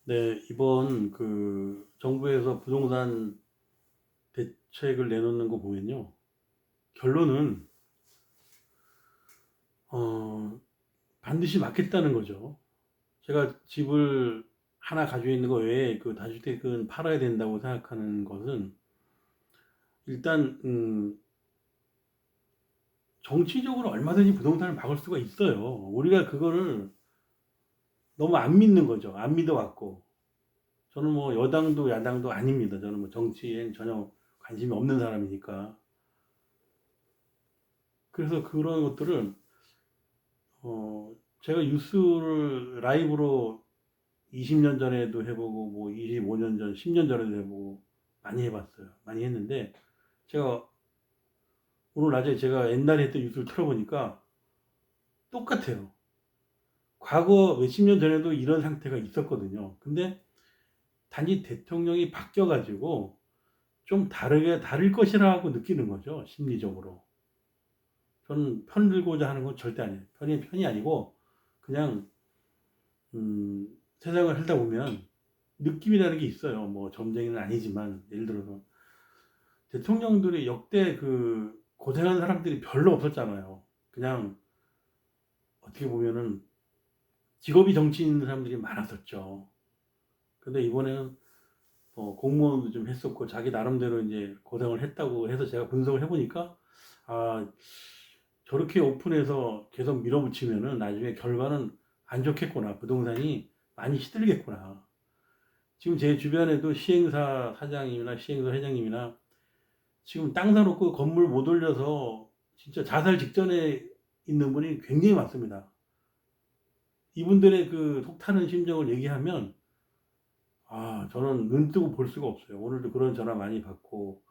네, 이번 정부에서 부동산 대책을 내놓는 거 보면요. 결론은, 어, 반드시 막겠다는 거죠. 제가 집을 하나 가지고 있는 거 외에 그 다주택은 팔아야 된다고 생각하는 것은 일단, 정치적으로 얼마든지 부동산을 막을 수가 있어요. 우리가 그거를 너무 안 믿는 거죠. 안 믿어왔고. 저는 뭐 여당도 야당도 아닙니다. 저는 뭐 정치엔 전혀 관심이 없는 사람이니까. 그래서 그런 것들을 제가 뉴스를 라이브로 20년 전에도 해보고, 뭐 25년 전, 10년 전에도 해보고, 많이 해봤어요. 많이 했는데, 제가 오늘 낮에 제가 옛날에 했던 뉴스를 틀어보니까 똑같아요. 과거 몇십 년 전에도 이런 상태가 있었거든요. 근데 단지 대통령이 바뀌어가지고 좀 다를 것이라고 느끼는 거죠. 심리적으로. 저는 편 들고자 하는 건 절대 아니에요. 편이 아니고, 그냥 세상을 살다 보면 느낌이라는 게 있어요. 뭐 점쟁이는 아니지만 예를 들어서 대통령들이 역대 고생한 사람들이 별로 없었잖아요. 그냥 어떻게 보면은 직업이 정치인 사람들이 많았었죠. 근데 이번에는 공무원도 좀 했었고 자기 나름대로 이제 고생을 했다고 해서 제가 분석을 해보니까 아, 저렇게 오픈해서 계속 밀어붙이면은 나중에 결과는 안 좋겠구나. 부동산이 많이 시들겠구나. 지금 제 주변에도 시행사 사장님이나 시행사 회장님이나 지금 땅 사놓고 건물 못 올려서 진짜 자살 직전에 있는 분이 굉장히 많습니다. 이분들의 그 속타는 심정을 얘기하면 저는 눈 뜨고 볼 수가 없어요. 오늘도 그런 전화 많이 받고,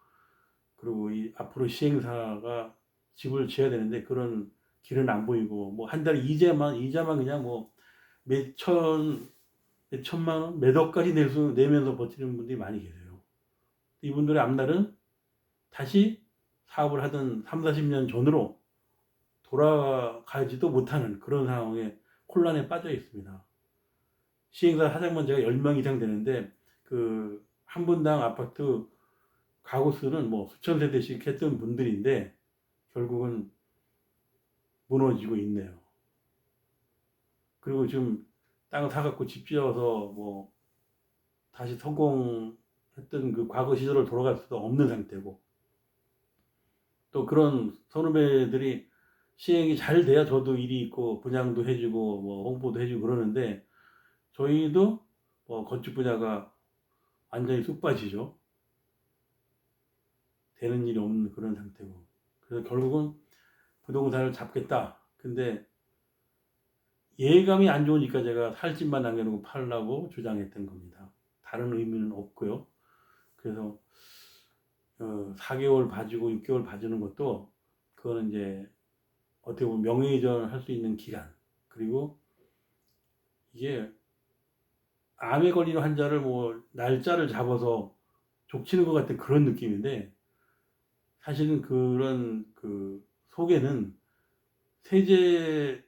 그리고 이 앞으로 시행사가 집을 지어야 되는데 그런 길은 안 보이고, 뭐 한 달에 이자만 그냥 뭐 몇 천만 원, 몇 억까지 내면서 버티는 분들이 많이 계세요. 이분들의 앞날은 다시 사업을 하던 3, 40년 전으로 돌아가지도 못하는 그런 상황에 혼란에 빠져 있습니다. 시행사 사장만 제가 10명 이상 되는데 한 분당 아파트 가구 수는 뭐 수천 세대씩 했던 분들인데 결국은 무너지고 있네요. 그리고 지금 땅을 사갖고 집 지어서 뭐 다시 성공했던 그 과거 시절을 돌아갈 수도 없는 상태고, 또 그런 선후배들이 시행이 잘 돼야 저도 일이 있고 분양도 해주고 뭐 홍보도 해주고 그러는데 저희도 뭐 건축 분야가 완전히 쑥 빠지죠. 되는 일이 없는 그런 상태고. 그래서 결국은 부동산을 잡겠다. 근데 예감이 안 좋으니까 제가 살 집만 남겨놓고 팔라고 주장했던 겁니다. 다른 의미는 없고요. 그래서 4개월 봐주고 6개월 봐주는 것도 그거는 이제 어떻게 보면 명예훼손을 할 수 있는 기간. 그리고 이게 암에 걸리는 환자를 뭐 날짜를 잡아서 족치는 것 같은 그런 느낌인데, 사실은 그런 속에는 세제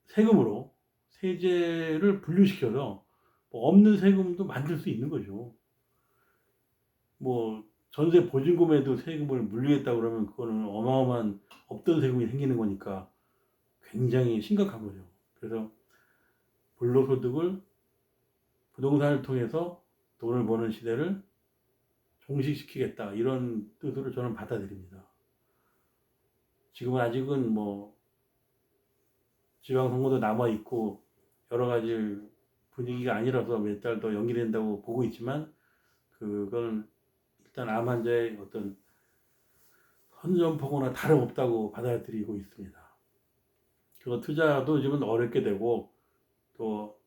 세금으로 세제를 분류시켜서 뭐 없는 세금도 만들 수 있는 거죠. 뭐 전세 보증금에도 세금을 물리겠다 그러면 그거는 어마어마한 없던 세금이 생기는 거니까 굉장히 심각한 거죠. 그래서 불로소득을 부동산을 통해서 돈을 버는 시대를 종식시키겠다, 이런 뜻으로 저는 받아들입니다. 지금은 아직은 뭐 지방선거도 남아 있고 여러 가지 분위기가 아니라서 몇 달 더 연기된다고 보고 있지만, 그건 일단 암 환자의 어떤 선전포고나 다름없다고 받아들이고 있습니다. 그리고 투자도 지금은 어렵게 되고, 또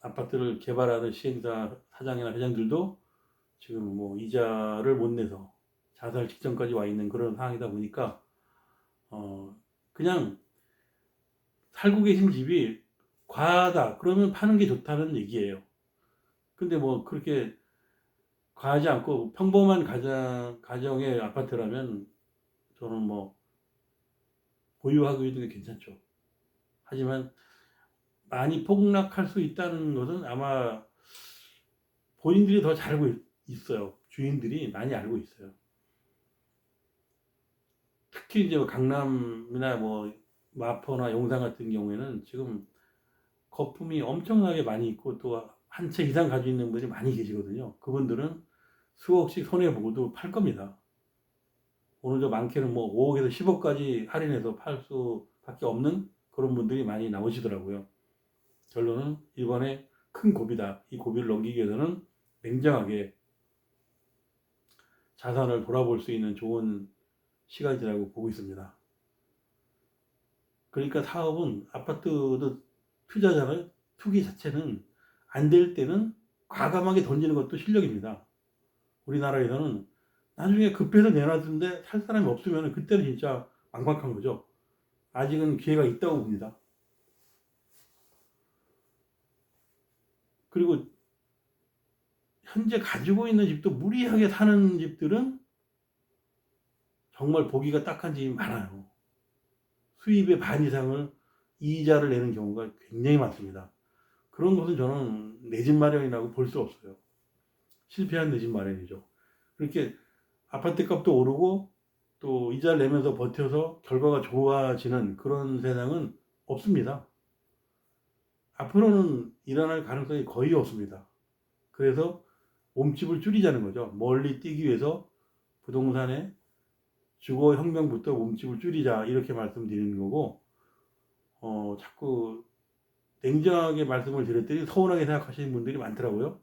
아파트를 개발하는 시행사 사장이나 회장들도 지금 뭐 이자를 못 내서 자살 직전까지 와 있는 그런 상황이다 보니까 그냥 살고 계신 집이 과하다 그러면 파는 게 좋다는 얘기예요. 근데 뭐 그렇게 과하지 않고 평범한 가정의 아파트라면 저는 뭐 보유하기도 괜찮죠. 하지만 많이 폭락할 수 있다는 것은 아마 본인들이 더 잘 알고 있어요. 주인들이 많이 알고 있어요. 특히 이제 강남이나 뭐 마포나 용산 같은 경우에는 지금 거품이 엄청나게 많이 있고 또 한 채 이상 가지고 있는 분이 많이 계시거든요. 그분들은 수억씩 손해보고도 팔 겁니다. 오늘 저 많게는 뭐 5억에서 10억까지 할인해서 팔 수밖에 없는 그런 분들이 많이 나오시더라고요. 결론은 이번에 큰 고비다. 이 고비를 넘기기 위해서는 냉정하게 자산을 돌아볼 수 있는 좋은 시간이라고 보고 있습니다. 그러니까 사업은 아파트도 투자자는 투기 자체는 안 될 때는 과감하게 던지는 것도 실력입니다. 우리나라에서는 나중에 급해서 내놨는데 살 사람이 없으면 그때는 진짜 막막한 거죠. 아직은 기회가 있다고 봅니다. 그리고 현재 가지고 있는 집도 무리하게 사는 집들은 정말 보기가 딱한 집이 많아요. 수입의 반 이상을 이자를 내는 경우가 굉장히 많습니다. 그런 것은 저는 내 집 마련이라고 볼 수 없어요. 실패한 내 집 마련이죠. 그렇게 아파트 값도 오르고 또 이자를 내면서 버텨서 결과가 좋아지는 그런 세상은 없습니다. 앞으로는 일어날 가능성이 거의 없습니다. 그래서 몸집을 줄이자는 거죠. 멀리 뛰기 위해서 부동산의 주거혁명부터 몸집을 줄이자 이렇게 말씀드리는 거고, 자꾸 냉정하게 말씀을 드렸더니 서운하게 생각하시는 분들이 많더라고요.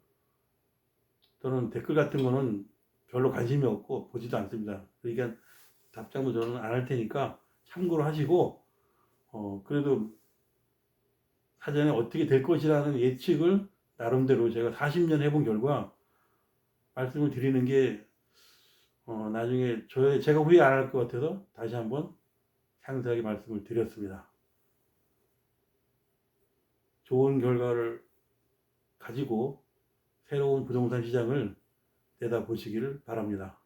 저는 댓글 같은 거는 별로 관심이 없고 보지도 않습니다. 그러니까 답장도 저는 안 할 테니까 참고로 하시고, 그래도 사전에 어떻게 될 것이라는 예측을 나름대로 제가 40년 해본 결과 말씀을 드리는 게 나중에 제가 후회 안 할 것 같아서 다시 한번 상세하게 말씀을 드렸습니다. 좋은 결과를 가지고 새로운 부동산 시장을 내다보시기를 바랍니다.